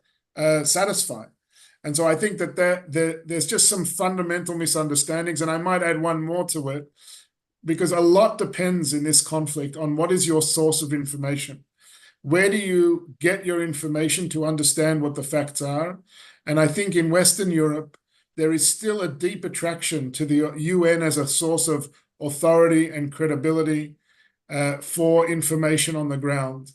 satisfy. And so I think that there's just some fundamental misunderstandings. And I might add one more to it, because a lot depends in this conflict on what is your source of information. Where do you get your information to understand what the facts are? And I think in Western Europe, there is still a deep attraction to the UN as a source of authority and credibility for information on the ground.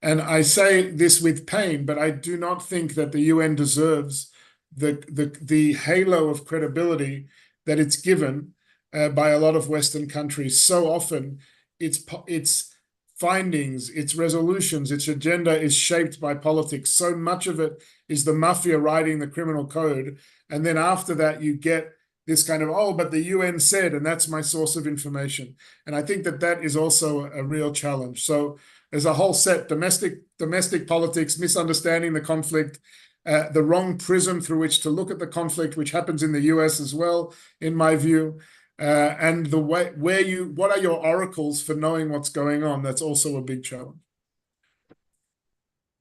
And I say this with pain, but I do not think that the UN deserves the halo of credibility that it's given by a lot of Western countries. So often, its findings, its resolutions, its agenda is shaped by politics. So much of it is the mafia writing the criminal code. And then after that, you get this kind of, oh, but the UN said, and that's my source of information. And I think that that is also a real challenge. So there's a whole set, domestic politics, misunderstanding the conflict, the wrong prism through which to look at the conflict, which happens in the US as well, in my view. And the way what are your oracles for knowing what's going on? That's also a big challenge.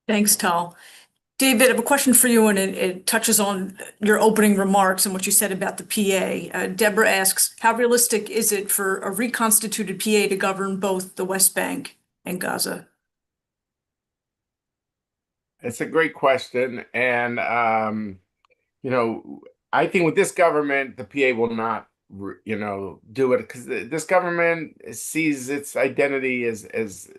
Thanks, Tal. David, I have a question for you, and it touches on your opening remarks and what you said about the PA. Deborah asks, how realistic is it for a reconstituted PA to govern both the West Bank and Gaza? It's a great question. And, I think with this government, the PA will not, do it, because this government sees its identity as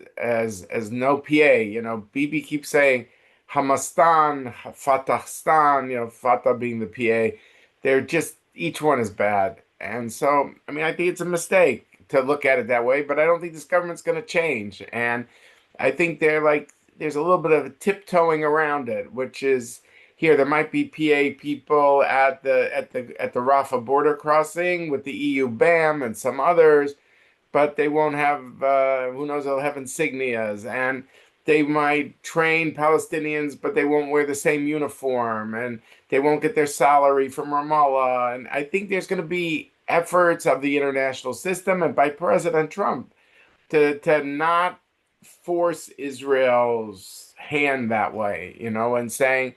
no PA. Bibi keeps saying Hamastan, Fatahstan, Fatah being the PA. They're just, each one is bad. And so, I think it's a mistake to look at it that way, but I don't think this government's going to change. And I think there's a little bit of tiptoeing around it, which is, here there might be PA people at the Rafah border crossing with the EU BAM and some others, but they won't have, who knows, they'll have insignias, and they might train Palestinians, but they won't wear the same uniform, and they won't get their salary from Ramallah. And I think there's going to be efforts of the international system and by President Trump to not force Israel's hand that way, and saying,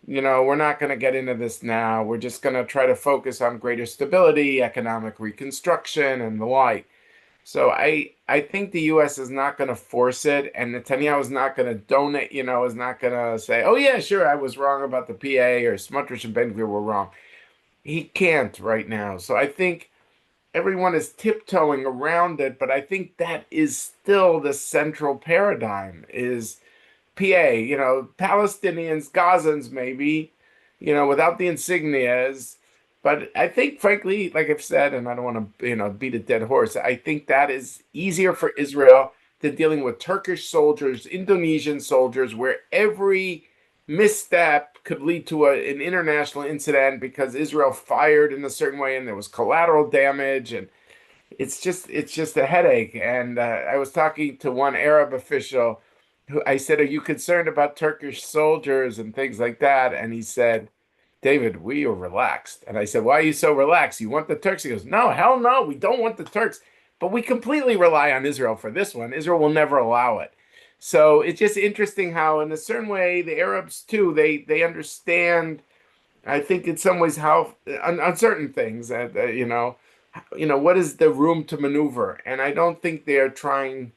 we're not going to get into this now. We're just going to try to focus on greater stability, economic reconstruction, and the like. So I think the U.S. is not going to force it, and Netanyahu is not going to donate, is not going to say, oh, yeah, sure, I was wrong about the PA, or Smotrich and Ben Gvir were wrong. He can't right now. So I think everyone is tiptoeing around it, but I think that is still the central paradigm, is PA, Palestinians, Gazans maybe, without the insignias. But I think, frankly, like I've said, and I don't want to, beat a dead horse, I think that is easier for Israel than dealing with Turkish soldiers, Indonesian soldiers, where every misstep could lead to an international incident because Israel fired in a certain way and there was collateral damage, and it's just a headache. And I was talking to one Arab official who I said, are you concerned about Turkish soldiers and things like that? And he said, David, we are relaxed. And I said, why are you so relaxed? You want the Turks? He goes, no, hell no, we don't want the Turks. But we completely rely on Israel for this one. Israel will never allow it. So it's just interesting how, in a certain way, the Arabs, too, they understand, I think, in some ways, how, on certain things, what is the room to maneuver? And I don't think they're trying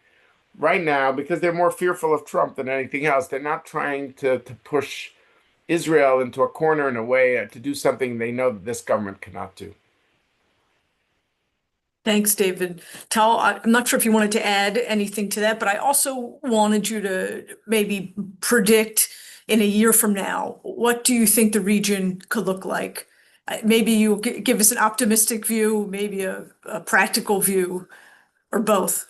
right now, because they're more fearful of Trump than anything else. They're not trying to push Israel into a corner in a way to do something they know that this government cannot do. Thanks, David. Tal, I'm not sure if you wanted to add anything to that, but I also wanted you to maybe predict in a year from now, what do you think the region could look like? Maybe you give us an optimistic view, maybe a practical view, or both.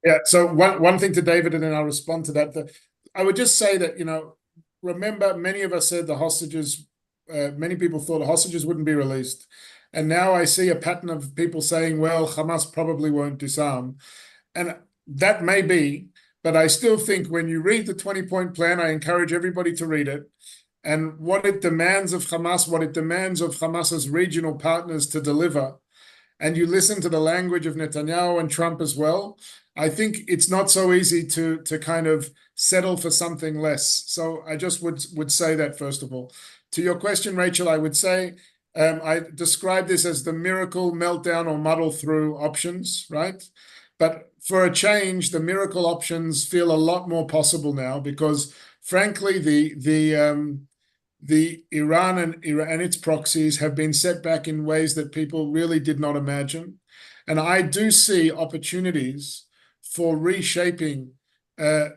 Yeah, so one thing to David, and then I'll respond to that. I would just say that, remember, many of us said the hostages, many people thought the hostages wouldn't be released. And now I see a pattern of people saying, well, Hamas probably won't disarm. And that may be, but I still think when you read the 20-point plan, I encourage everybody to read it. And what it demands of Hamas, what it demands of Hamas's regional partners to deliver, and you listen to the language of Netanyahu and Trump as well, I think it's not so easy to kind of settle for something less. So I just would say that, first of all. To your question, Rachel, I would say I describe this as the miracle, meltdown, or muddle through options, right? But for a change, the miracle options feel a lot more possible now because, frankly, the Iran and its proxies have been set back in ways that people really did not imagine. And I do see opportunities for reshaping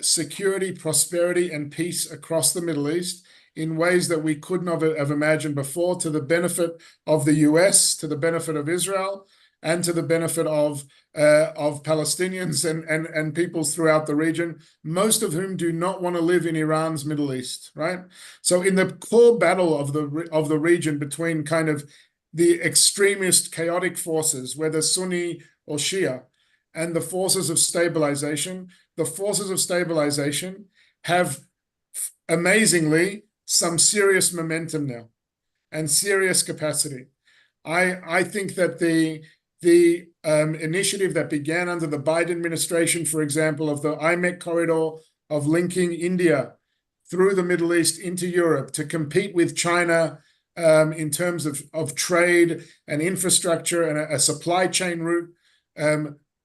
security, prosperity, and peace across the Middle East in ways that we could not have imagined before, to the benefit of the US, to the benefit of Israel, and to the benefit of Palestinians and peoples throughout the region, most of whom do not want to live in Iran's Middle East, right? So in the core battle of the region between kind of the extremist chaotic forces, whether Sunni or Shia, and the forces of stabilization, have amazingly some serious momentum now and serious capacity. I think that the initiative that began under the Biden administration, for example, of the IMEC corridor, of linking India through the Middle East into Europe to compete with China in terms of trade and infrastructure and a supply chain route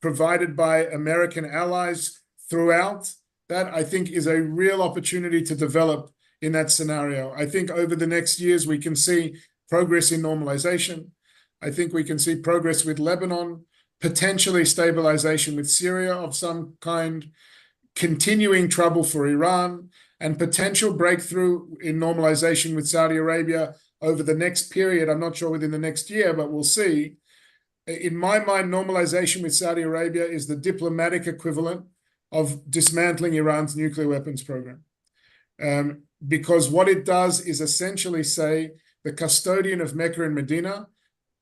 provided by American allies throughout, that I think is a real opportunity to develop in that scenario. I think over the next years we can see progress in normalization. I think we can see progress with Lebanon, potentially stabilization with Syria of some kind, continuing trouble for Iran, and potential breakthrough in normalization with Saudi Arabia over the next period. I'm not sure within the next year, but we'll see. In my mind, normalization with Saudi Arabia is the diplomatic equivalent of dismantling Iran's nuclear weapons program. Because what it does is essentially say the custodian of Mecca and Medina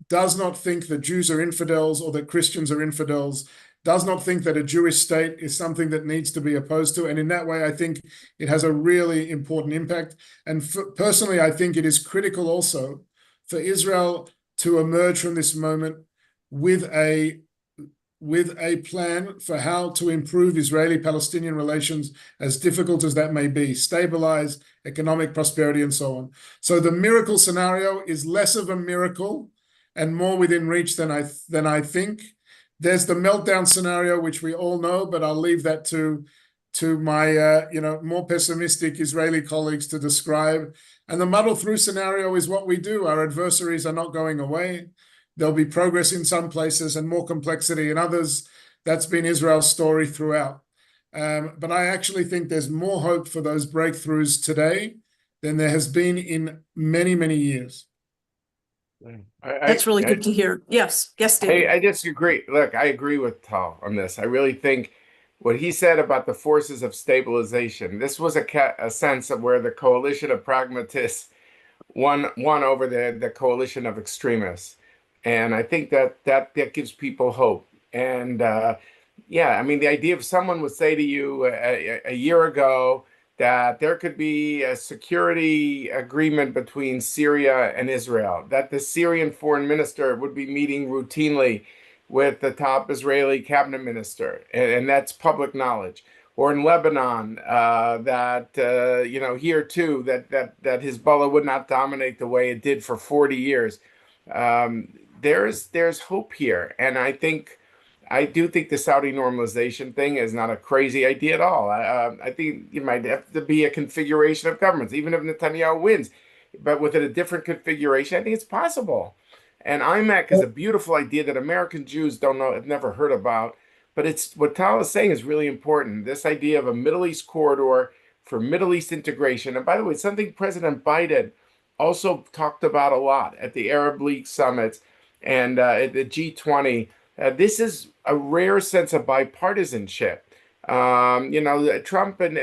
does not think that Jews are infidels or that Christians are infidels, does not think that a Jewish state is something that needs to be opposed to. And in that way, I think it has a really important impact. And personally, I think it is critical also for Israel to emerge from this moment with a plan for how to improve Israeli-Palestinian relations, as difficult as that may be, stabilize economic prosperity and so on. So the miracle scenario is less of a miracle and more within reach than I think. There's the meltdown scenario, which we all know, but I'll leave that to my more pessimistic Israeli colleagues to describe. And the muddle through scenario is what we do. Our adversaries are not going away. There'll be progress in some places and more complexity in others. That's been Israel's story throughout. But I actually think there's more hope for those breakthroughs today than there has been in many, many years. That's really good to hear. Yes, David. I disagree. Look, I agree with Tal on this. I really think what he said about the forces of stabilization, this was a sense of where the coalition of pragmatists won over the coalition of extremists. And I think that gives people hope. And I mean, the idea of someone would say to you a year ago that there could be a security agreement between Syria and Israel, that the Syrian foreign minister would be meeting routinely with the top Israeli cabinet minister, and that's public knowledge. Or in Lebanon, here too, that Hezbollah would not dominate the way it did for 40 years. There's hope here, and I do think the Saudi normalization thing is not a crazy idea at all. I think it might have to be a configuration of governments, even if Netanyahu wins, but with a different configuration, I think it's possible. And IMEC is a beautiful idea that American Jews have never heard about, but it's what Tal is saying is really important. This idea of a Middle East corridor for Middle East integration. And by the way, something President Biden also talked about a lot at the Arab League summits and at the G20. This is a rare sense of bipartisanship. Trump and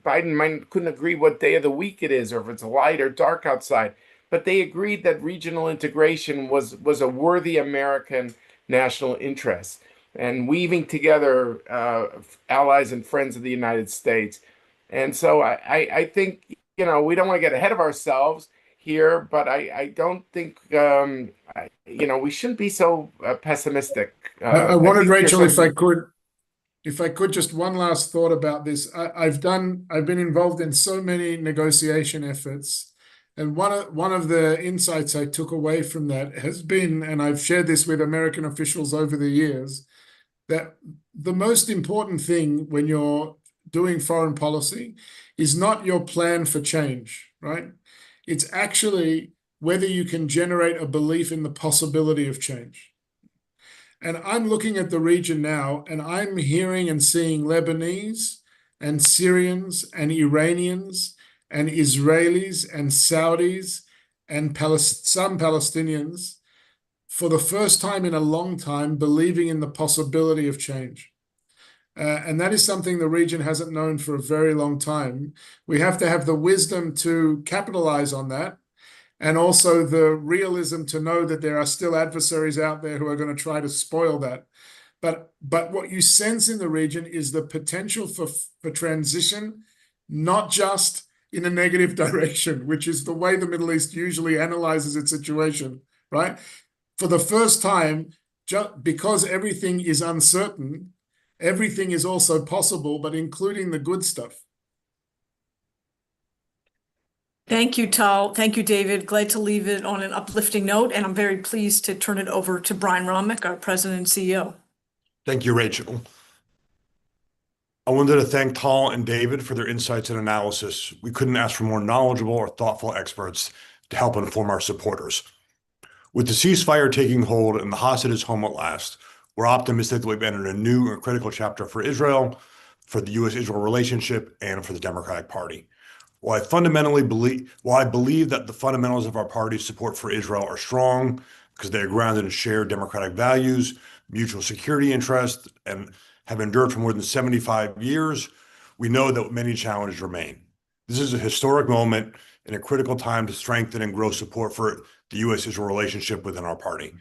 Biden couldn't agree what day of the week it is, or if it's light or dark outside, but they agreed that regional integration was a worthy American national interest, and weaving together allies and friends of the United States. And so I think, we don't want to get ahead of ourselves. here, but I don't think we shouldn't be so pessimistic. I I wanted, think there's Rachel, some. if I could, just one last thought about this. I've been involved in so many negotiation efforts, and one of the insights I took away from that has been, and I've shared this with American officials over the years, that the most important thing when you're doing foreign policy is not your plan for change, right? It's actually whether you can generate a belief in the possibility of change. And I'm looking at the region now, and I'm hearing and seeing Lebanese and Syrians and Iranians and Israelis and Saudis and some Palestinians for the first time in a long time believing in the possibility of change. And that is something the region hasn't known for a very long time. We have to have the wisdom to capitalize on that, and also the realism to know that there are still adversaries out there who are going to try to spoil that. But what you sense in the region is the potential for transition, not just in a negative direction, which is the way the Middle East usually analyzes its situation, right? For the first time, just because everything is uncertain, everything is also possible, but including the good stuff. Thank you, Tal. Thank you, David. Glad to leave it on an uplifting note, and I'm very pleased to turn it over to Brian Romick, our President and CEO. Thank you, Rachel. I wanted to thank Tal and David for their insights and analysis. We couldn't ask for more knowledgeable or thoughtful experts to help inform our supporters. With the ceasefire taking hold and the hostages home at last, we're optimistic that we've entered a new and critical chapter for Israel, for the U.S.-Israel relationship, and for the Democratic Party. While I believe that the fundamentals of our party's support for Israel are strong because they are grounded in shared democratic values, mutual security interests, and have endured for more than 75 years, we know that many challenges remain. This is a historic moment and a critical time to strengthen and grow support for the U.S.-Israel relationship within our party.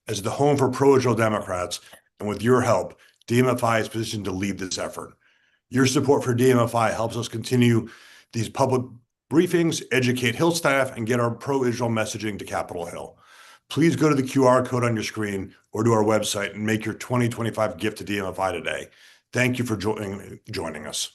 As the home for pro-Israel Democrats, and with your help, DMFI is positioned to lead this effort. Your support for DMFI helps us continue these public briefings, educate Hill staff, and get our pro-Israel messaging to Capitol Hill. Please go to the QR code on your screen or to our website and make your 2025 gift to DMFI today. Thank you for joining us.